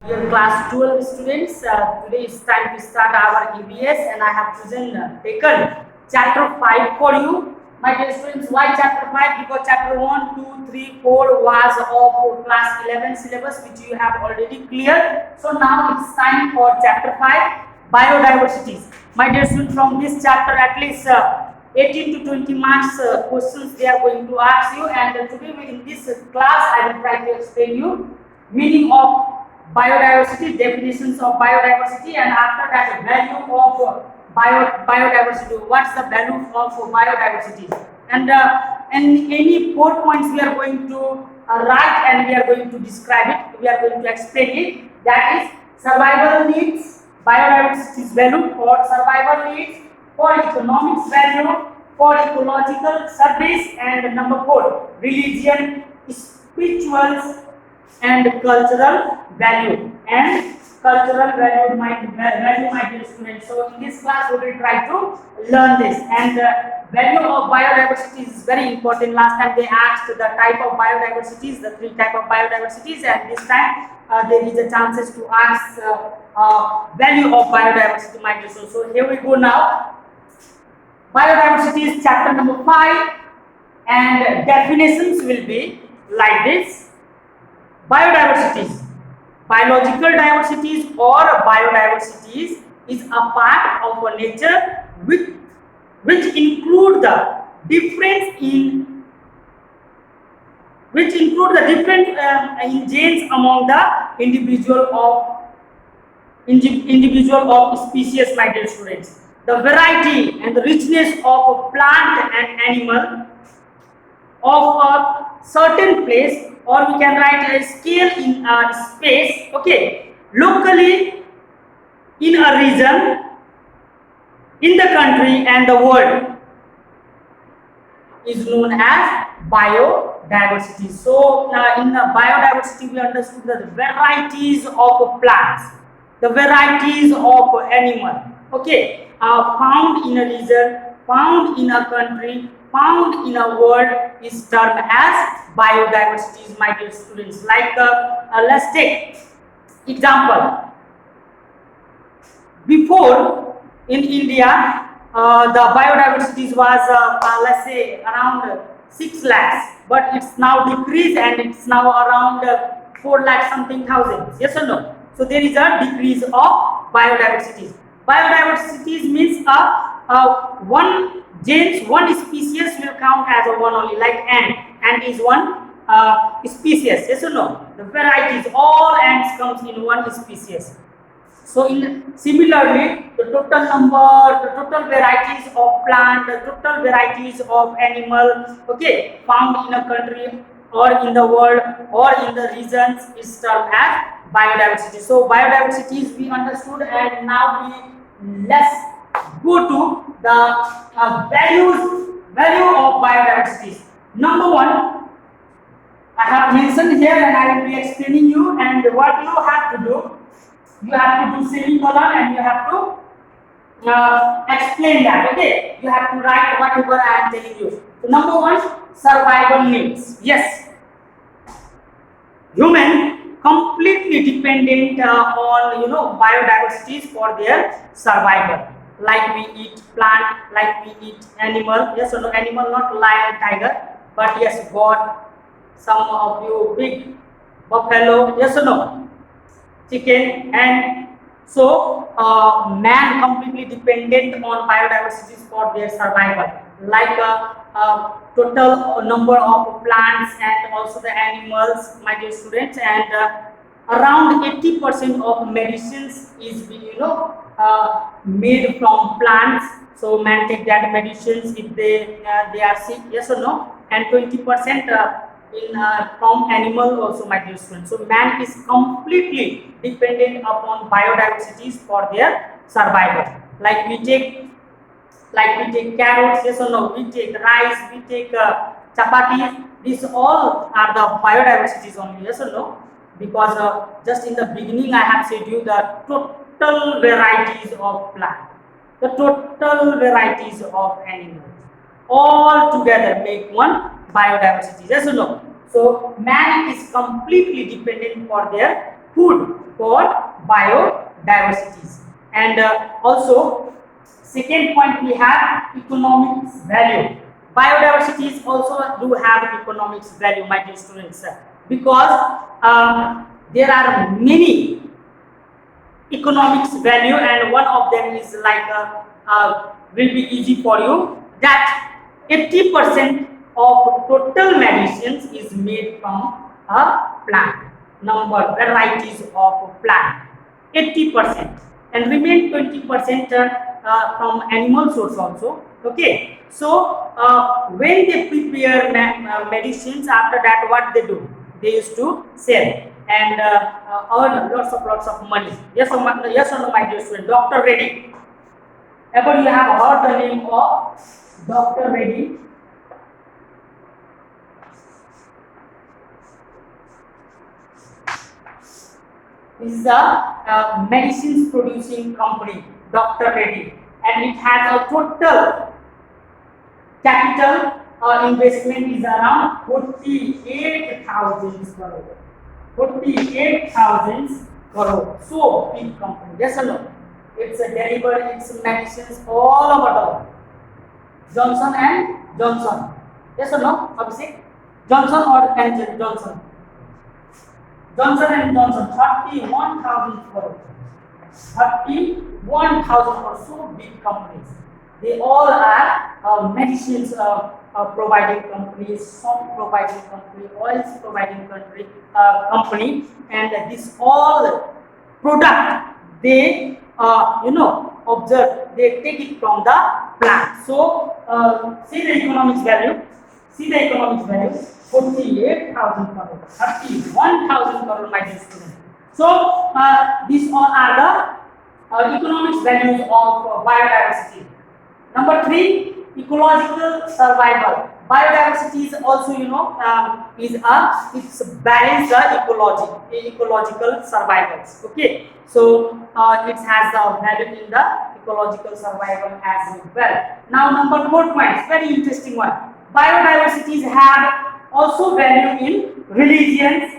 Dear class 12 students, today is time to start our EBS and I have taken chapter 5 for you. My dear students, why chapter 5? Because chapter 1, 2, 3, 4 was of class 11 syllabus which you have already cleared. So now it's time for chapter 5, biodiversities. My dear students, from this chapter at least 18 to 20 marks questions they are going to ask you, and today in this class I will try to explain you meaning of biodiversity, definitions of biodiversity, and after that value of biodiversity. What's the value of biodiversity? And any 4 points we are going to write and we are going to describe it. We are going to explain it. That is survival needs, biodiversity's value for survival needs, for economics value, for ecological service, and number 4, religion, spirituals, and cultural value my dear students. So in this class we will try to learn this, and value of biodiversity is very important. Last time they asked the type of biodiversities, the 3 type of biodiversities, and this time there is a chances to ask value of biodiversity, my dear students. So here we go now. Biodiversity is chapter number 5, and definitions will be like this. Biodiversities, biological diversities or biodiversities is a part of a nature which include the difference in in genes among the individual of species, my dear students. The variety and the richness of a plant and animal of a certain place, or we can write a scale in a space, okay, locally in a region, in the country and the world, is known as biodiversity. So in the biodiversity we understood the varieties of plants, the varieties of animal, okay, are found in a region, found in a country, found in a world is termed as biodiversity, my dear students. Like let's take example. Before in India, the biodiversity was let's say around 6 lakhs, but it's now decreased and it's now around 4 lakh something thousands. Yes or no? So there is a decrease of biodiversity. Biodiversity means one genes, one species will count as a one only, like ant. Ant is one species. Yes or no? The varieties, all ants comes in one species. So similarly, the total varieties of plant, the total varieties of animal, okay, found in a country or in the world or in the regions is termed as biodiversity. So biodiversity is we understood, and now let's go to the value of biodiversity. Number 1, I have mentioned here and I will be explaining you, and what you have to do, you have to do semicolon and you have to explain that, okay. You have to write whatever I am telling you. So number 1, survival needs. Yes, human completely dependent on biodiversities for their survival. Like we eat plant, like we eat animal. Yes or no? Animal, not lion, tiger, but yes, goat. Some of you big buffalo. Yes or no? Chicken. And so man completely dependent on biodiversities for their survival. Like total number of plants and also the animals, my dear students, and around 80% of medicines is made from plants. So man take that medicines if they are sick. Yes or no? And 20% from animal also, my dear students. So man is completely dependent upon biodiversities for their survival. Like we take carrots. Yes or no? We take rice, we take chapatis. These all are the biodiversities only. Yes or no? Because just in the beginning I have said you the total varieties of plant, the total varieties of animals, all together make one biodiversity. Yes or no? So man is completely dependent for their food for biodiversities. And also, second point we have economics value. Biodiversities also do have economics value, my dear students, because there are many economics value, and one of them is like will be easy for you, that 80% of total medicines is made from a plant, number varieties of plant, 80%, and remain 20% from animal source also. Okay, so when they prepare medicines, after that what they do, they used to sell and earn lots of money. Yes or no, my dear student? Dr. Reddy. Ever you have heard the name of Dr. Reddy? This is a medicines producing company, Dr. Reddy, and it has a total capital investment is around 48,000 crore. 48,000 crore. So big company. Yes or no? It's a delivery, it's medicines all over the world. Johnson and Johnson. Yes or no? Abhishek? Johnson or Johnson? Johnson and Johnson, 31,000 crore. 31,000 crore. So big companies. They all are medicines providing companies, soap providing company, oils providing company, and this all product they observe, they take it from the plant. So see the economics value. 48,000 crore, 31,000 crore, my dear student. So these all are the economics values of biodiversity. Number 3, ecological survival. Biodiversity is also, it's balance the ecological survivals. Okay, so it has a value in the ecological survival as well. Now, number 4 point, very interesting one. Biodiversities have also value in religions,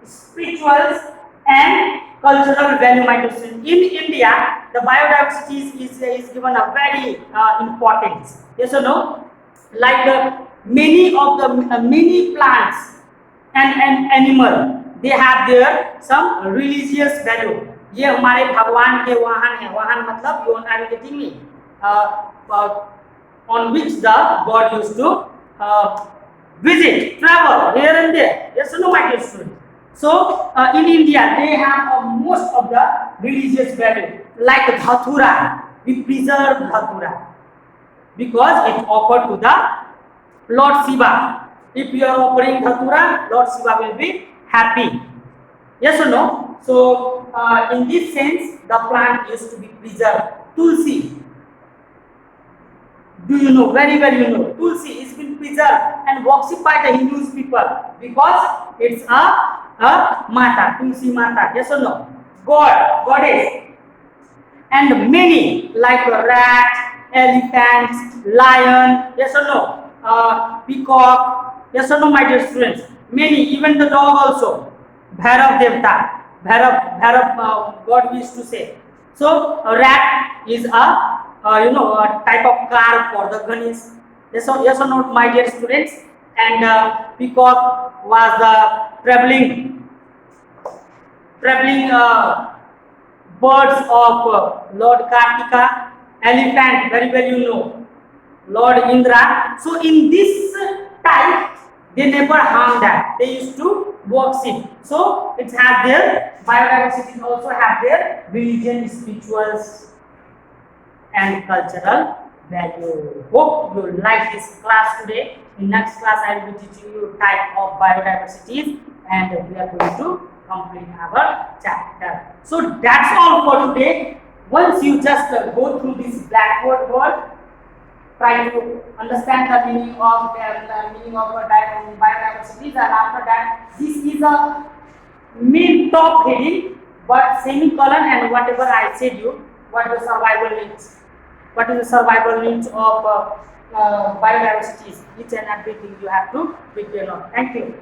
spirituals, and cultural value, my dear student. In India, the biodiversity is given a very importance. Yes or no? Like many of the many plants and animal, they have their some religious value. ये हमारे भगवान के वाहन है. वाहन मतलब you are getting me? On which the God used to visit, travel here and there. Yes or no, my dear student? So in India, they have most of the religious value, like Dhatura. We preserve Dhatura because it offered to the Lord Shiva. If you are offering Dhatura, Lord Shiva will be happy. Yes or no? So in this sense, the plant used to be preserved. Tulsi. Do you know? Very well you know. Tulsi is been preserved and worshipped by the Hindus people because it's a Mata, Tulsi Mata. Yes or no? God, Goddess. And many like rat, elephants, lion. Yes or no? Peacock. Yes or no, my dear students? Many, even the dog also. Bhairav Devta. Bhairav God we used to say. So a rat is a a type of car for the Ganesh. Yes or no, my dear students? And peacock was the traveling birds of Lord Kartika. Elephant, very well you know, Lord Indra. So in this type, they never harm that. They used to worship. So it has their biodiversity, also have their religion, spirituals, and cultural value. Hope you like this class today. In next class, I will be teaching you type of biodiversity, and we are going to complete our chapter. So that's all for today. Once you just go through this Blackboard word, try to understand the meaning of biodiversity, and after that, this is a main top heading, but semicolon and whatever I said you, what the survival needs. What is the survival needs of biodiversity? Each and everything you have to prepare on. Thank you.